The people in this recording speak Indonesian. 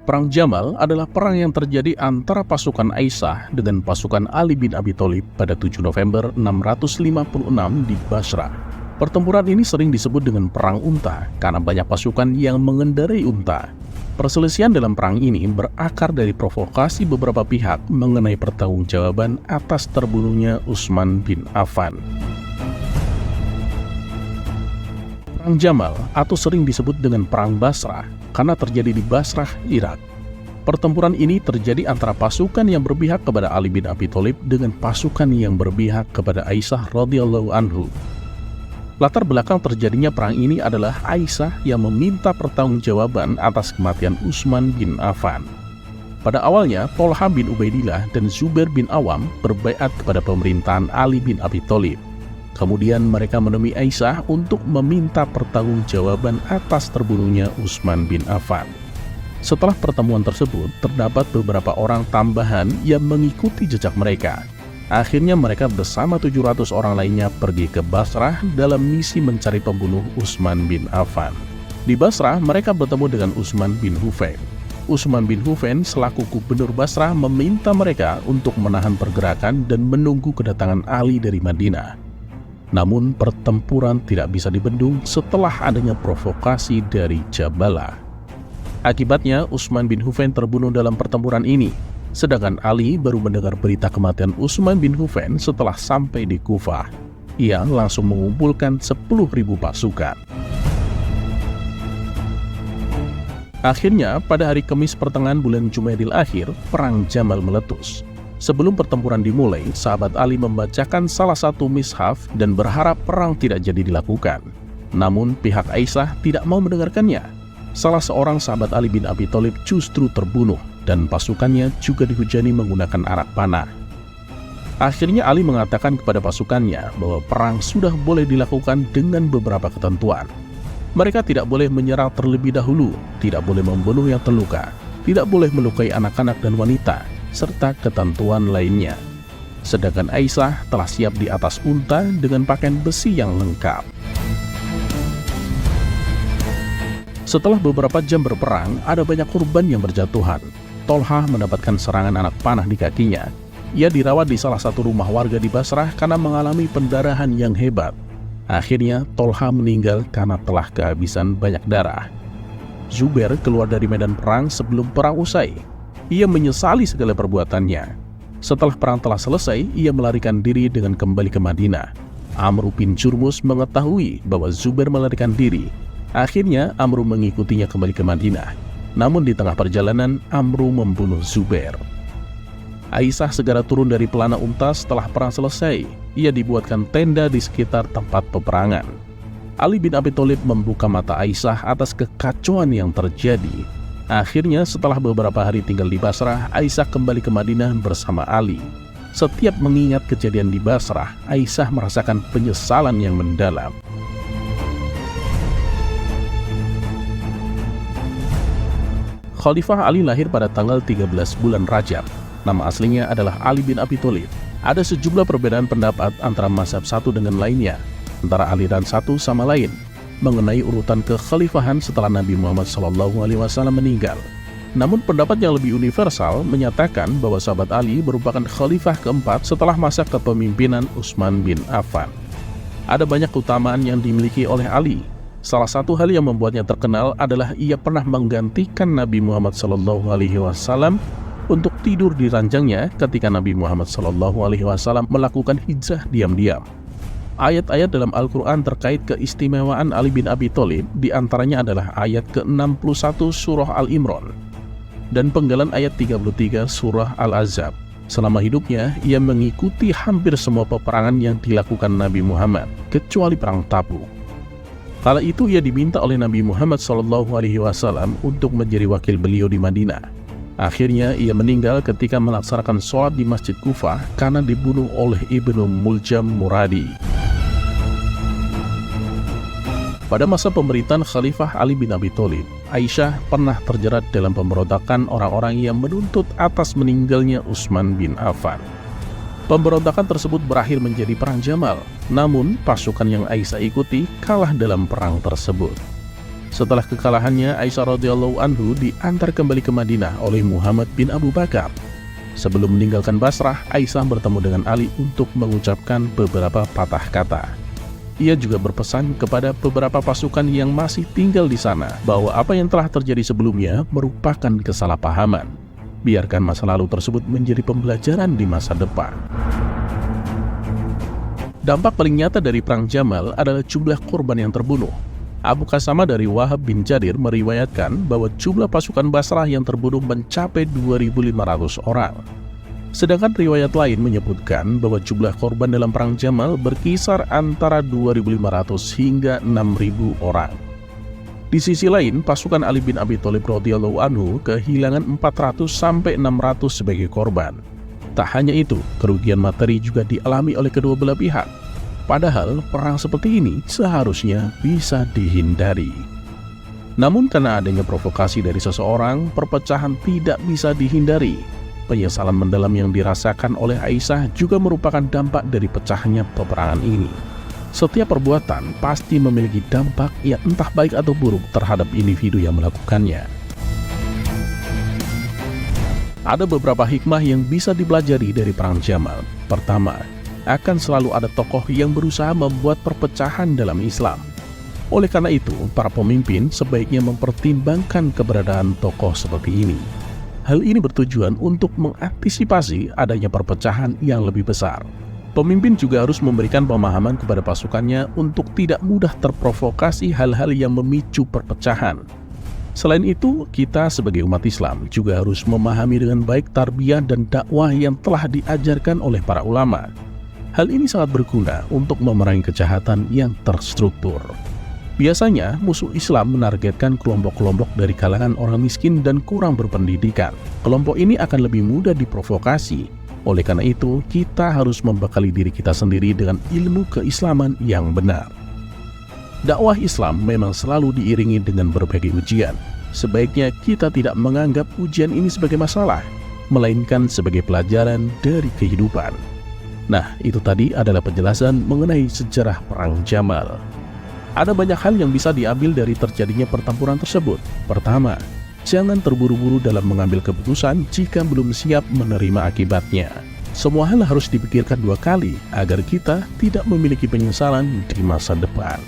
Perang Jamal adalah perang yang terjadi antara pasukan Aisyah dengan pasukan Ali bin Abi Thalib pada 7 November 656 di Basra. Pertempuran ini sering disebut dengan Perang Unta karena banyak pasukan yang mengendarai unta. Perselisihan dalam perang ini berakar dari provokasi beberapa pihak mengenai pertanggungjawaban atas terbunuhnya Utsman bin Affan. Perang Jamal atau sering disebut dengan Perang Basrah karena terjadi di Basrah, Irak. Pertempuran ini terjadi antara pasukan yang berpihak kepada Ali bin Abi Thalib dengan pasukan yang berpihak kepada Aisyah radhiyallahu anhu. Latar belakang terjadinya perang ini adalah Aisyah yang meminta pertanggungjawaban atas kematian Utsman bin Affan. Pada awalnya, Thalhah bin Ubaidillah dan Zubair bin Awam berbaiat kepada pemerintahan Ali bin Abi Thalib. Kemudian mereka menemui Aisyah untuk meminta pertanggungjawaban atas terbunuhnya Utsman bin Affan. Setelah pertemuan tersebut, terdapat beberapa orang tambahan yang mengikuti jejak mereka. Akhirnya mereka bersama 700 orang lainnya pergi ke Basrah dalam misi mencari pembunuh Utsman bin Affan. Di Basrah, mereka bertemu dengan Utsman bin Hufain. Utsman bin Hufain selaku gubernur Basrah meminta mereka untuk menahan pergerakan dan menunggu kedatangan Ali dari Madinah. Namun pertempuran tidak bisa dibendung setelah adanya provokasi dari Jabalah. Akibatnya Utsman bin Hufain terbunuh dalam pertempuran ini, sedangkan Ali baru mendengar berita kematian Utsman bin Hufain setelah sampai di Kufah. Ia langsung mengumpulkan 10.000 pasukan. Akhirnya pada hari Kamis pertengahan bulan Jumadil Akhir, Perang Jamal meletus. Sebelum pertempuran dimulai, sahabat Ali membacakan salah satu mishaf dan berharap perang tidak jadi dilakukan. Namun pihak Aisyah tidak mau mendengarkannya. Salah seorang sahabat Ali bin Abi Thalib justru terbunuh dan pasukannya juga dihujani menggunakan arak panah. Akhirnya Ali mengatakan kepada pasukannya bahwa perang sudah boleh dilakukan dengan beberapa ketentuan. Mereka tidak boleh menyerang terlebih dahulu, tidak boleh membunuh yang terluka, tidak boleh melukai anak-anak dan wanita, serta ketentuan lainnya. Sedangkan Aisyah telah siap di atas unta dengan pakaian besi yang lengkap. Setelah beberapa jam berperang, ada banyak korban yang berjatuhan. Thalhah mendapatkan serangan anak panah di kakinya. Ia dirawat di salah satu rumah warga di Basrah karena mengalami pendarahan yang hebat. Akhirnya Thalhah meninggal karena telah kehabisan banyak darah. Zubair keluar dari medan perang sebelum perang usai. Ia menyesali segala perbuatannya. Setelah perang telah selesai, ia melarikan diri dengan kembali ke Madinah. Amr bin Jurmus mengetahui bahwa Zubair melarikan diri. Akhirnya Amr mengikutinya kembali ke Madinah. Namun di tengah perjalanan, Amr membunuh Zubair. Aisyah segera turun dari pelana unta setelah perang selesai. Ia dibuatkan tenda di sekitar tempat peperangan. Ali bin Abi Thalib membuka mata Aisyah atas kekacauan yang terjadi. Akhirnya setelah beberapa hari tinggal di Basrah, Aisyah kembali ke Madinah bersama Ali. Setiap mengingat kejadian di Basrah, Aisyah merasakan penyesalan yang mendalam. Khalifah Ali lahir pada tanggal 13 bulan Rajab. Nama aslinya adalah Ali bin Abi Thalib. Ada sejumlah perbedaan pendapat antara mazhab satu dengan lainnya, antara aliran satu sama lain, mengenai urutan kekhalifahan setelah Nabi Muhammad SAW meninggal. Namun pendapat yang lebih universal menyatakan bahwa sahabat Ali merupakan khalifah keempat setelah masa kepemimpinan Utsman bin Affan. Ada banyak keutamaan yang dimiliki oleh Ali. Salah satu hal yang membuatnya terkenal adalah ia pernah menggantikan Nabi Muhammad SAW untuk tidur di ranjangnya ketika Nabi Muhammad SAW melakukan hijrah diam-diam. Ayat-ayat dalam Al-Quran terkait keistimewaan Ali bin Abi Thalib diantaranya adalah ayat ke-61 surah Al-Imran dan penggalan ayat 33 surah Al-Ahzab. Selama hidupnya, ia mengikuti hampir semua peperangan yang dilakukan Nabi Muhammad, kecuali perang Tabuk. Kala itu ia diminta oleh Nabi Muhammad SAW untuk menjadi wakil beliau di Madinah. Akhirnya ia meninggal ketika melaksanakan sholat di Masjid Kufah karena dibunuh oleh Ibnu Muljam Muradi. Pada masa pemerintahan Khalifah Ali bin Abi Thalib, Aisyah pernah terjerat dalam pemberontakan orang-orang yang menuntut atas meninggalnya Utsman bin Affan. Pemberontakan tersebut berakhir menjadi Perang Jamal, namun pasukan yang Aisyah ikuti kalah dalam perang tersebut. Setelah kekalahannya, Aisyah radhiyallahu anhu diantar kembali ke Madinah oleh Muhammad bin Abu Bakar. Sebelum meninggalkan Basrah, Aisyah bertemu dengan Ali untuk mengucapkan beberapa patah kata. Ia juga berpesan kepada beberapa pasukan yang masih tinggal di sana bahwa apa yang telah terjadi sebelumnya merupakan kesalahpahaman. Biarkan masa lalu tersebut menjadi pembelajaran di masa depan. Dampak paling nyata dari Perang Jamal adalah jumlah korban yang terbunuh. Abu Qasama dari Wahab bin Jarir meriwayatkan bahwa jumlah pasukan Basrah yang terbunuh mencapai 2.500 orang. Sedangkan riwayat lain menyebutkan bahwa jumlah korban dalam Perang Jamal berkisar antara 2.500 hingga 6.000 orang. Di sisi lain, pasukan Ali bin Abi Thalib radhiyallahu anhu kehilangan 400 sampai 600 sebagai korban. Tak hanya itu, kerugian materi juga dialami oleh kedua belah pihak. Padahal perang seperti ini seharusnya bisa dihindari. Namun karena adanya provokasi dari seseorang, perpecahan tidak bisa dihindari. Penyesalan mendalam yang dirasakan oleh Aisyah juga merupakan dampak dari pecahnya peperangan ini. Setiap perbuatan pasti memiliki dampak yang entah baik atau buruk terhadap individu yang melakukannya. Ada beberapa hikmah yang bisa dipelajari dari Perang Jamal. Pertama, akan selalu ada tokoh yang berusaha membuat perpecahan dalam Islam. Oleh karena itu, para pemimpin sebaiknya mempertimbangkan keberadaan tokoh seperti ini. Hal ini bertujuan untuk mengantisipasi adanya perpecahan yang lebih besar. Pemimpin juga harus memberikan pemahaman kepada pasukannya untuk tidak mudah terprovokasi hal-hal yang memicu perpecahan. Selain itu, kita sebagai umat Islam juga harus memahami dengan baik tarbiyah dan dakwah yang telah diajarkan oleh para ulama. Hal ini sangat berguna untuk memerangi kejahatan yang terstruktur. Biasanya, musuh Islam menargetkan kelompok-kelompok dari kalangan orang miskin dan kurang berpendidikan. Kelompok ini akan lebih mudah diprovokasi. Oleh karena itu, kita harus membekali diri kita sendiri dengan ilmu keislaman yang benar. Dakwah Islam memang selalu diiringi dengan berbagai ujian. Sebaiknya kita tidak menganggap ujian ini sebagai masalah, melainkan sebagai pelajaran dari kehidupan. Nah, itu tadi adalah penjelasan mengenai sejarah Perang Jamal. Ada banyak hal yang bisa diambil dari terjadinya pertempuran tersebut. Pertama, jangan terburu-buru dalam mengambil keputusan jika belum siap menerima akibatnya. Semua hal harus dipikirkan dua kali agar kita tidak memiliki penyesalan di masa depan.